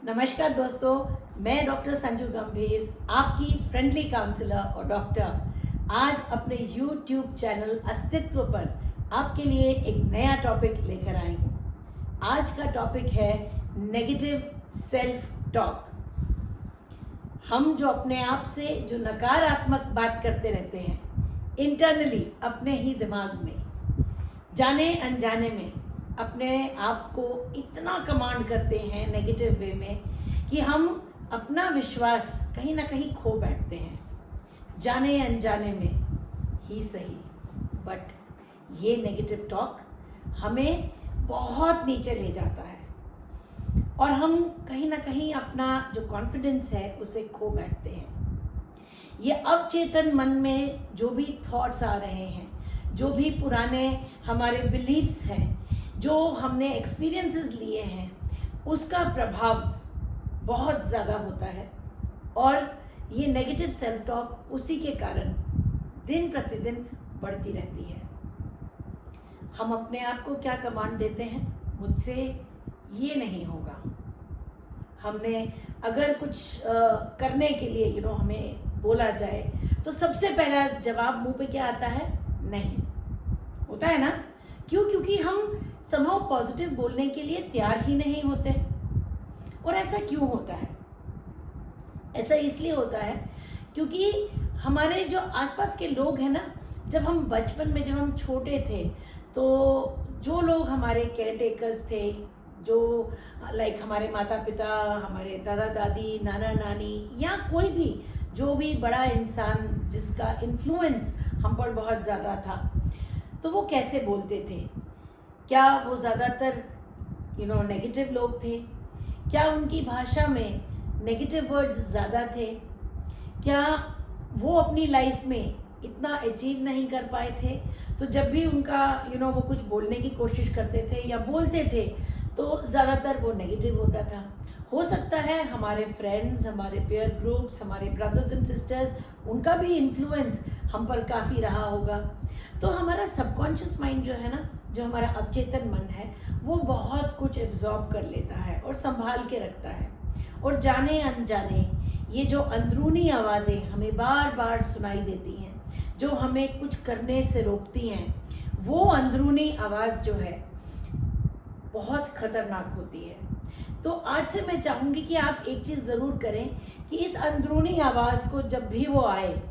नमस्कार दोस्तों, मैं डॉक्टर संजू गंभीर, आपकी फ्रेंडली काउंसलर और डॉक्टर आज अपने YouTube चैनल अस्तित्व पर आपके लिए एक नया टॉपिक लेकर आई हूँ। आज का टॉपिक है नेगेटिव सेल्फ टॉक। हम जो अपने आप से जो नकारात्मक बात करते रहते हैं इंटरनली अपने ही दिमाग में, जाने अनजाने में अपने आप को इतना कमांड करते हैं नेगेटिव वे में कि हम अपना विश्वास कहीं ना कहीं खो बैठते हैं, जाने अनजाने में ही सही। बट ये नेगेटिव टॉक हमें बहुत नीचे ले जाता है और हम कहीं ना कहीं अपना जो कॉन्फिडेंस है उसे खो बैठते हैं। ये अवचेतन मन में जो भी थॉट्स आ रहे हैं, जो भी पुराने हमारे बिलीव्स हैं, जो हमने एक्सपीरियंसेस लिए हैं, उसका प्रभाव बहुत ज़्यादा होता है और ये नेगेटिव सेल्फ टॉक उसी के कारण दिन प्रतिदिन बढ़ती रहती है। हम अपने आप को क्या कमांड देते हैं, मुझसे ये नहीं होगा। हमने अगर कुछ करने के लिए हमें बोला जाए तो सबसे पहला जवाब मुंह पे क्या आता है, नहीं। होता है ना? क्यों? क्योंकि हम समहाउ पॉजिटिव बोलने के लिए तैयार ही नहीं होते। और ऐसा क्यों होता है? ऐसा इसलिए होता है क्योंकि हमारे जो आसपास के लोग हैं ना, जब हम बचपन में, जब हम छोटे थे, तो जो लोग हमारे केयर टेकर्स थे, जो लाइक हमारे माता पिता, हमारे दादा दादी, नाना नानी या कोई भी जो भी बड़ा इंसान जिसका इन्फ्लुएंस हम पर बहुत ज़्यादा था, तो वो कैसे बोलते थे? क्या वो ज़्यादातर नेगेटिव लोग थे? क्या उनकी भाषा में नेगेटिव वर्ड्स ज़्यादा थे? क्या वो अपनी लाइफ में इतना अचीव नहीं कर पाए थे, तो जब भी उनका वो कुछ बोलने की कोशिश करते थे या बोलते थे तो ज़्यादातर वो नेगेटिव होता था? हो सकता है हमारे फ्रेंड्स, हमारे पेयर ग्रुप्स, हमारे ब्रदर्स एंड सिस्टर्स, उनका भी इन्फ्लुएंस हम पर काफ़ी रहा होगा। तो हमारा सबकॉन्शियस माइंड जो है ना, जो हमारा अवचेतन मन है, वो बहुत कुछ एब्जॉर्ब कर लेता है और संभाल के रखता है। और जाने अनजाने ये जो अंदरूनी आवाज़ें हमें बार बार सुनाई देती हैं, जो हमें कुछ करने से रोकती हैं, वो अंदरूनी आवाज़ जो है बहुत खतरनाक होती है। तो आज से मैं चाहूँगी कि आप एक चीज़ ज़रूर करें कि इस अंदरूनी आवाज़ को जब भी वो आए,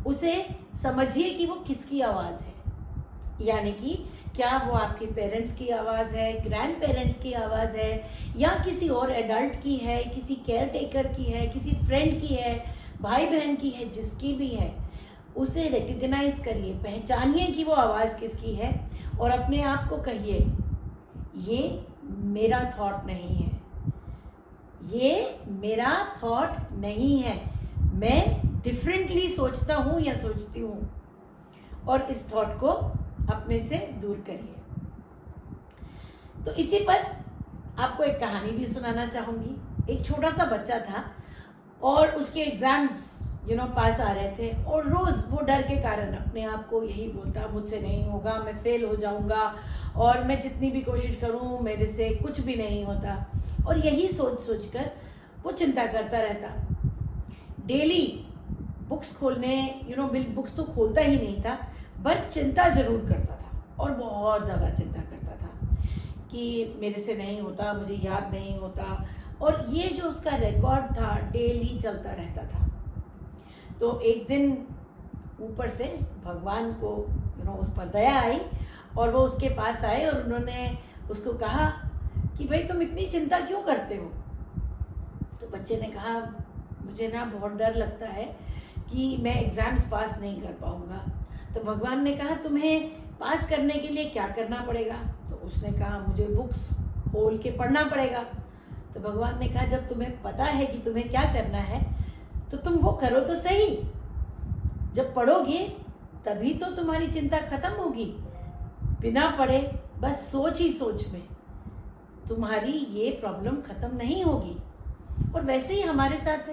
उसे समझिए कि वो किसकी आवाज़ है। यानी कि क्या वो आपके पेरेंट्स की आवाज़ है, ग्रैंड पेरेंट्स की आवाज़ है, या किसी और एडल्ट की है, किसी केयर टेकर की है, किसी फ्रेंड की है, भाई बहन की है, जिसकी भी है, उसे रिकग्नाइज करिए, पहचानिए कि वो आवाज़ किसकी है और अपने आप को कहिए, ये मेरा थॉट नहीं है, ये मेरा थॉट नहीं है, मैं डिफरेंटली सोचता हूँ या सोचती हूँ, और इस थॉट को अपने से दूर करिए। तो इसी पर आपको एक कहानी भी सुनाना चाहूँगी। एक छोटा सा बच्चा था और उसके एग्जाम्स पास आ रहे थे और रोज़ वो डर के कारण अपने आप को यही बोलता, मुझसे नहीं होगा, मैं फेल हो जाऊँगा और मैं जितनी भी कोशिश करूँ मेरे से कुछ भी नहीं होता। और यही सोच सोच कर वो चिंता करता रहता। डेली बुक्स खोलने बुक्स तो खोलता ही नहीं था, बट चिंता ज़रूर करता था और बहुत ज़्यादा चिंता करता था कि मेरे से नहीं होता, मुझे याद नहीं होता। और ये जो उसका रिकॉर्ड था डेली चलता रहता था। तो एक दिन ऊपर से भगवान को उस पर दया आई और वो उसके पास आए और उन्होंने उसको कहा कि भाई तुम इतनी चिंता क्यों करते हो? तो बच्चे ने कहा, मुझे ना बहुत डर लगता है कि मैं एग्ज़ाम्स पास नहीं कर पाऊँगा। तो भगवान ने कहा, तुम्हें पास करने के लिए क्या करना पड़ेगा? तो उसने कहा, मुझे बुक्स खोल के पढ़ना पड़ेगा। तो भगवान ने कहा, जब तुम्हें पता है कि तुम्हें क्या करना है तो तुम वो करो तो सही। जब पढ़ोगे तभी तो तुम्हारी चिंता खत्म होगी। बिना पढ़े बस सोच ही सोच में तुम्हारी ये प्रॉब्लम खत्म नहीं होगी। और वैसे ही हमारे साथ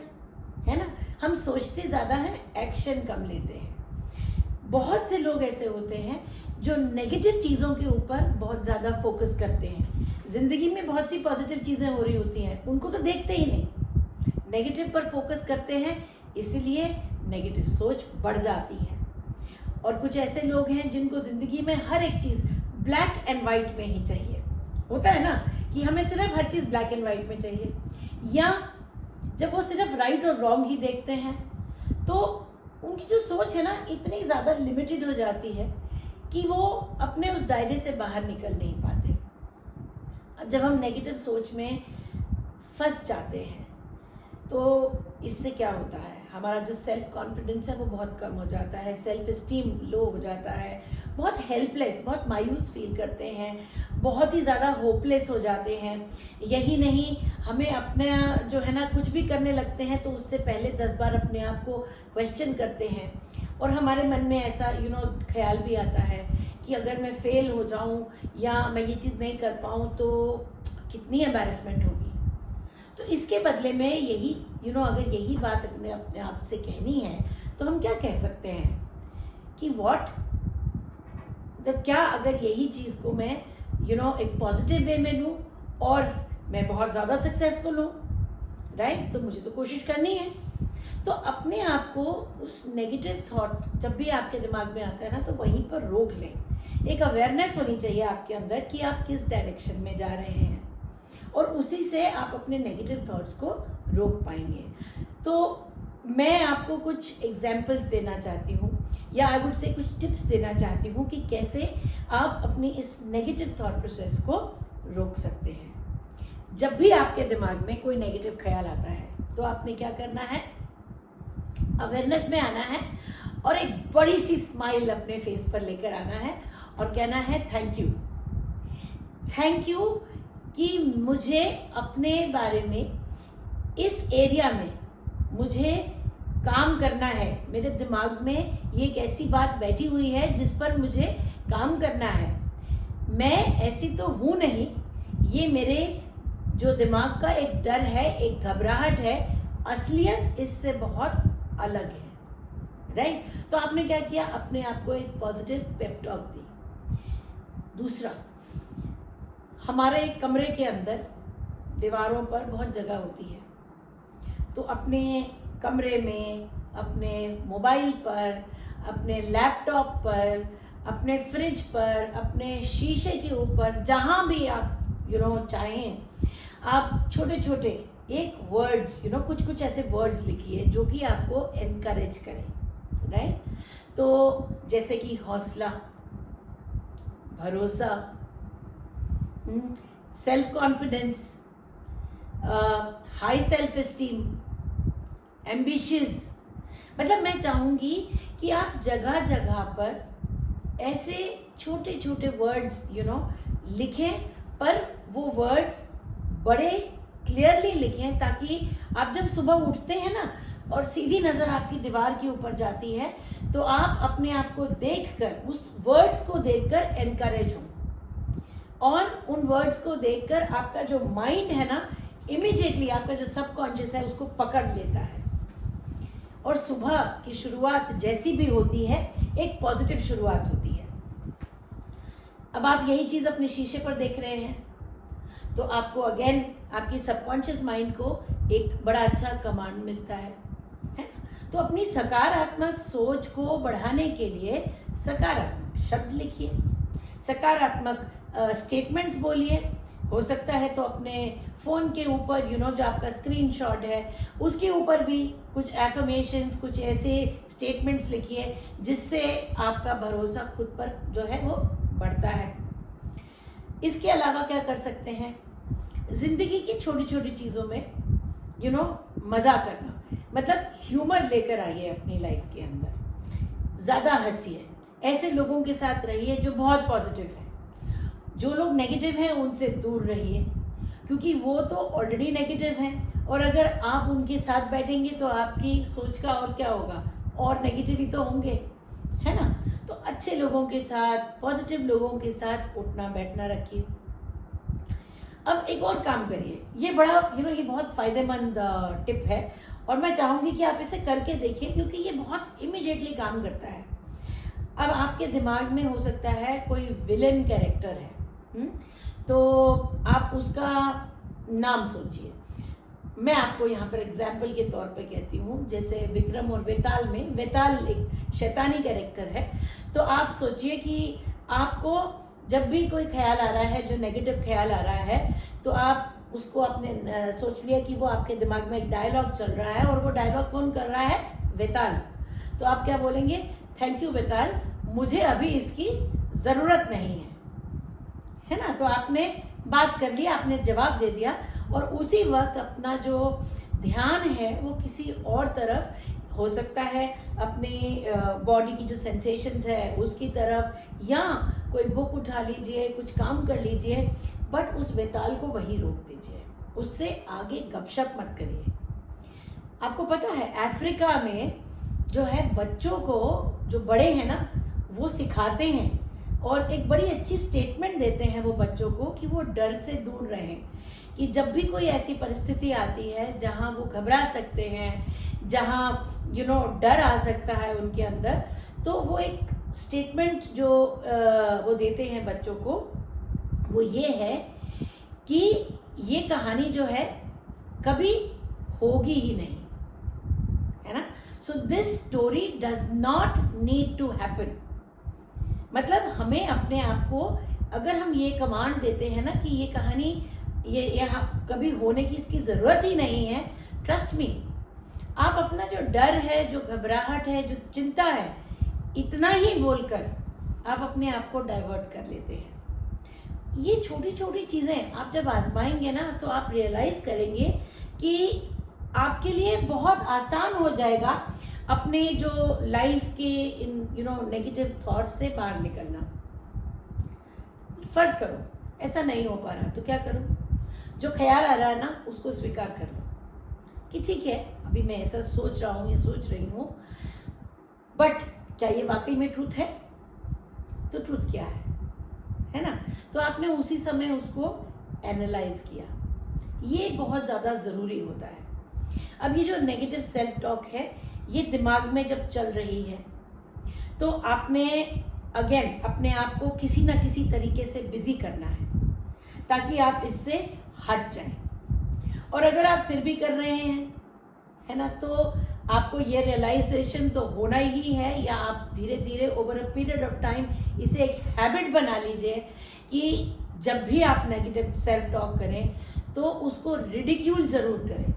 है ना, हम सोचते ज़्यादा हैं, एक्शन कम लेते हैं। बहुत से लोग ऐसे होते हैं जो नेगेटिव चीज़ों के ऊपर बहुत ज़्यादा फोकस करते हैं, जिंदगी में बहुत सी पॉजिटिव चीजें हो रही होती हैं, उनको तो देखते ही नहीं, नेगेटिव पर फोकस करते हैं, इसीलिए नेगेटिव सोच बढ़ जाती है। और कुछ ऐसे लोग हैं जिनको जिंदगी में हर एक चीज ब्लैक एंड व्हाइट में ही चाहिए। होता है ना कि हमें सिर्फ हर चीज ब्लैक एंड व्हाइट में चाहिए, या जब वो सिर्फ राइट और रॉन्ग ही देखते हैं तो उनकी जो सोच है ना इतनी ज्यादा लिमिटेड हो जाती है कि वो अपने उस दायरे से बाहर निकल नहीं पाते। अब जब हम नेगेटिव सोच में फंस जाते हैं तो इससे क्या होता है, हमारा जो सेल्फ कॉन्फिडेंस है वो बहुत कम हो जाता है, सेल्फ एस्टीम लो हो जाता है, बहुत हेल्पलेस, बहुत मायूस फील करते हैं, बहुत ही ज़्यादा होपलेस हो जाते हैं। यही नहीं, हमें अपने जो है ना कुछ भी करने लगते हैं तो उससे पहले 10 बार अपने आप को क्वेश्चन करते हैं, और हमारे मन में ऐसा ख्याल भी आता है कि अगर मैं फेल हो जाऊं या मैं ये चीज़ नहीं कर पाऊं तो कितनी एम्बैरेसमेंट होगी। तो इसके बदले में यही अगर यही बात अपने आप से कहनी है तो हम क्या कह सकते हैं कि क्या अगर यही चीज़ को मैं एक पॉजिटिव वे में लूँ और मैं बहुत ज़्यादा सक्सेसफुल हूँ, राइट, तो मुझे तो कोशिश करनी है। तो अपने आप को उस नेगेटिव थॉट जब भी आपके दिमाग में आता है ना तो वहीं पर रोक लें। एक अवेयरनेस होनी चाहिए आपके अंदर कि आप किस डायरेक्शन में जा रहे हैं, और उसी से आप अपने नेगेटिव थॉट्स को रोक पाएंगे। तो मैं आपको कुछ एग्जाम्पल्स देना चाहती हूँ, या आई वुड से कुछ टिप्स देना चाहती हूँ कि कैसे आप अपनी इस नेगेटिव थॉट प्रोसेस को रोक सकते हैं। जब भी आपके दिमाग में कोई नेगेटिव ख्याल आता है तो आपने क्या करना है, अवेयरनेस में आना है और एक बड़ी सी स्माइल अपने फेस पर लेकर आना है और कहना है थैंक यू, थैंक यू कि मुझे अपने बारे में इस एरिया में मुझे काम करना है, मेरे दिमाग में ये एक ऐसी बात बैठी हुई है जिस पर मुझे काम करना है। मैं ऐसी तो हूँ नहीं, ये मेरे जो दिमाग का एक डर है, एक घबराहट है, असलियत इससे बहुत अलग है, राइट। तो आपने क्या किया, अपने आप को एक पॉजिटिव पेप टॉक दी। दूसरा, हमारे कमरे के अंदर दीवारों पर बहुत जगह होती है, तो अपने कमरे में, अपने मोबाइल पर, अपने लैपटॉप पर, अपने फ्रिज पर, अपने शीशे के ऊपर, जहाँ भी आप चाहें, आप छोटे छोटे एक वर्ड्स कुछ कुछ ऐसे वर्ड्स लिखिए जो कि आपको एनकरेज करें, राइट। तो जैसे कि हौसला, भरोसा, self confidence, high self esteem, ambitious. मतलब मैं चाहूंगी कि आप जगह जगह पर ऐसे छोटे छोटे वर्ड्स लिखें, पर वो वर्ड्स बड़े क्लियरली लिखें ताकि आप जब सुबह उठते हैं ना और सीधी नज़र आपकी दीवार के ऊपर जाती है तो आप अपने आप को देखकर, उस वर्ड्स को देखकर एनकरेज हो, और उन वर्ड्स को देखकर आपका जो माइंड है ना, इमीडिएटली आपका जो सबकॉन्शियस है उसको पकड़ लेता है, और सुबह की शुरुआत जैसी भी होती है एक पॉजिटिव शुरुआत होती है। अब आप यही चीज़ अपने शीशे पर देख रहे हैं तो आपको अगेन आपकी सबकॉन्शियस माइंड को एक बड़ा अच्छा कमांड मिलता है ना। तो अपनी सकारात्मक सोच को बढ़ाने के लिए सकारात्मक शब्द लिखिए, सकारात्मक स्टेटमेंट्स बोलिए। हो सकता है तो अपने फ़ोन के ऊपर जो आपका स्क्रीनशॉट है उसके ऊपर भी कुछ एफर्मेशंस, कुछ ऐसे स्टेटमेंट्स लिखिए जिससे आपका भरोसा खुद पर जो है वो बढ़ता है। इसके अलावा क्या कर सकते हैं, जिंदगी की छोटी छोटी चीज़ों में मज़ा करना, मतलब ह्यूमर लेकर आइए अपनी लाइफ के अंदर, ज़्यादा हंसिए, ऐसे लोगों के साथ रहिए जो बहुत पॉजिटिव है। जो लोग नेगेटिव हैं उनसे दूर रहिए, क्योंकि वो तो ऑलरेडी नेगेटिव हैं, और अगर आप उनके साथ बैठेंगे तो आपकी सोच का और क्या होगा, और नेगेटिव ही तो होंगे, है ना। तो अच्छे लोगों के साथ, पॉजिटिव लोगों के साथ उठना बैठना रखिए। अब एक और काम करिए, ये बड़ा ये बहुत फायदेमंद टिप है, और मैं चाहूँगी कि आप इसे करके देखिए क्योंकि ये बहुत इमीडिएटली काम करता है। अब आपके दिमाग में हो सकता है कोई विलेन कैरेक्टर है, तो आप उसका नाम सोचिए। मैं आपको यहाँ पर एग्जाम्पल के तौर पे कहती हूँ, जैसे विक्रम और वेताल में, वेताल एक शैतानी कैरेक्टर है। तो आप सोचिए कि आपको जब भी कोई ख्याल आ रहा है, जो नेगेटिव ख्याल आ रहा है, तो आप उसको अपने सोच लिया कि वो आपके दिमाग में एक डायलॉग चल रहा है, और वो डायलॉग कौन कर रहा है? वेताल। तो आप क्या बोलेंगे? थैंक यू वेताल, मुझे अभी इसकी जरूरत नहीं है ना। तो आपने बात कर ली, आपने जवाब दे दिया, और उसी वक्त अपना जो ध्यान है वो किसी और तरफ हो सकता है, अपनी बॉडी की जो सेंसेशंस है उसकी तरफ, या कोई बुक उठा लीजिए, कुछ काम कर लीजिए, बट उस वेताल को वहीं रोक दीजिए, उससे आगे गपशप मत करिए। आपको पता है अफ्रीका में जो है बच्चों को, जो बड़े हैं ना, वो सिखाते हैं और एक बड़ी अच्छी स्टेटमेंट देते हैं वो बच्चों को कि वो डर से दूर रहें, कि जब भी कोई ऐसी परिस्थिति आती है जहां वो घबरा सकते हैं, जहां डर आ सकता है उनके अंदर, तो वो एक स्टेटमेंट जो वो देते हैं बच्चों को, वो ये है कि ये कहानी जो है कभी होगी ही नहीं, है ना। So this story does not need to happen. मतलब हमें अपने आप को, अगर हम ये कमांड देते हैं ना कि ये कहानी ये कभी होने की इसकी जरूरत ही नहीं है, ट्रस्ट मी, आप अपना जो डर है, जो घबराहट है, जो चिंता है, इतना ही बोलकर आप अपने आप को डाइवर्ट कर लेते हैं। ये छोटी छोटी चीजें आप जब आजमाएंगे ना, तो आप रियलाइज करेंगे कि आपके लिए बहुत आसान हो जाएगा अपने जो लाइफ के इन नेगेटिव थॉट से बाहर निकलना। फर्ज करो ऐसा नहीं हो पा रहा, तो क्या करो? जो ख्याल आ रहा है ना, उसको स्वीकार कर लो कि ठीक है, अभी मैं ऐसा सोच रहा हूँ या सोच रही हूँ, बट क्या ये वाकई में ट्रूथ है? तो ट्रूथ क्या है ना। तो आपने उसी समय उसको एनालाइज किया, ये बहुत ज़्यादा ज़रूरी होता है। अब ये जो नेगेटिव सेल्फ टॉक है, ये दिमाग में जब चल रही है, तो आपने अगेन अपने आप को किसी ना किसी तरीके से बिजी करना है ताकि आप इससे हट जाएं। और अगर आप फिर भी कर रहे हैं, है ना, तो आपको ये रियलाइजेशन तो होना ही है, या आप धीरे धीरे over a period of time इसे एक हैबिट बना लीजिए कि जब भी आप नेगेटिव सेल्फ टॉक करें तो उसको रिडिक्यूल जरूर करें,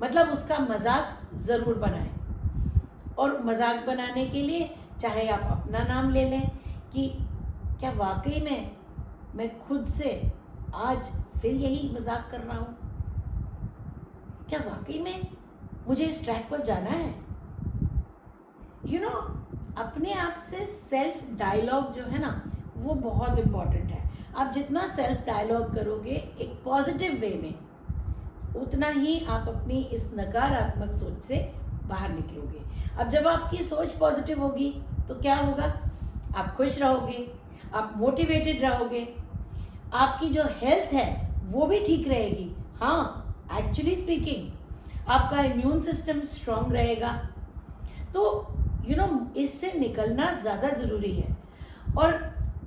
मतलब उसका मजाक जरूर बनाएं। और मजाक बनाने के लिए चाहे आप अपना नाम ले लें कि क्या वाकई में मैं खुद से आज फिर यही मजाक कर रहा हूं, क्या वाकई में मुझे इस ट्रैक पर जाना है। अपने आप से सेल्फ डायलॉग जो है ना, वो बहुत इंपॉर्टेंट है। आप जितना सेल्फ डायलॉग करोगे एक पॉजिटिव वे में, उतना ही आप अपनी इस नकारात्मक सोच से बाहर निकलोगे। अब जब आपकी सोच पॉजिटिव होगी तो क्या होगा? आप खुश रहोगे, आप मोटिवेटेड रहोगे, आपकी जो हेल्थ है वो भी ठीक रहेगी। हाँ, एक्चुअली स्पीकिंग आपका इम्यून सिस्टम स्ट्रांग रहेगा। तो इससे निकलना ज़्यादा ज़रूरी है। और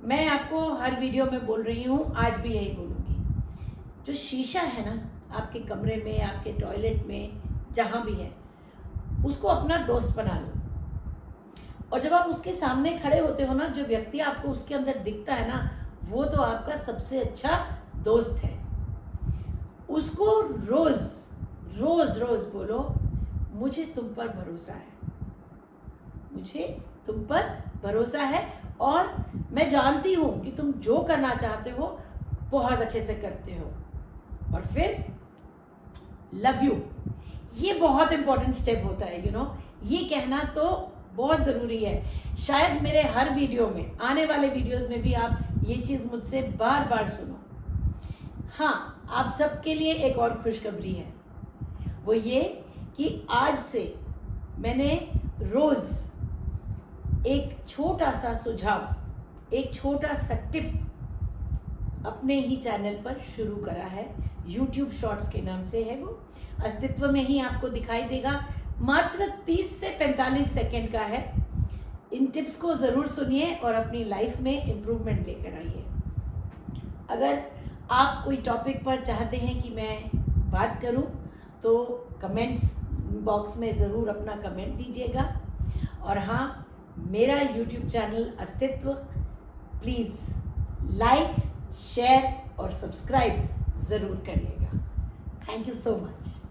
मैं आपको हर वीडियो में बोल रही हूँ, आज भी यही बोलूँगी, जो शीशा है ना आपके कमरे में, आपके टॉयलेट में, जहाँ भी है, उसको अपना दोस्त बना लो। और जब आप उसके सामने खड़े होते हो ना, जो व्यक्ति आपको उसके अंदर दिखता है ना, वो तो आपका सबसे अच्छा दोस्त है। उसको रोज रोज रोज बोलो, मुझे तुम पर भरोसा है, मुझे तुम पर भरोसा है, और मैं जानती हूं कि तुम जो करना चाहते हो बहुत अच्छे से करते हो। और फिर लव यू, ये बहुत इंपॉर्टेंट स्टेप होता है। ये कहना तो बहुत ज़रूरी है। शायद मेरे हर वीडियो में, आने वाले वीडियोस में भी आप ये चीज़ मुझसे बार बार सुनो। हाँ, आप सबके लिए एक और खुशखबरी है, वो ये कि आज से मैंने रोज़ एक छोटा सा सुझाव, एक छोटा सा टिप अपने ही चैनल पर शुरू करा है। YouTube शॉर्ट्स के नाम से है वो, अस्तित्व में ही आपको दिखाई देगा। मात्र 30 से 45 सेकंड का है। इन टिप्स को ज़रूर सुनिए और अपनी लाइफ में इम्प्रूवमेंट लेकर आइए। अगर आप कोई टॉपिक पर चाहते हैं कि मैं बात करूं तो कमेंट्स बॉक्स में ज़रूर अपना कमेंट दीजिएगा। और हाँ, मेरा यूट्यूब चैनल अस्तित्व प्लीज़ लाइक, शेयर और सब्सक्राइब ज़रूर करिएगा। Thank you so much.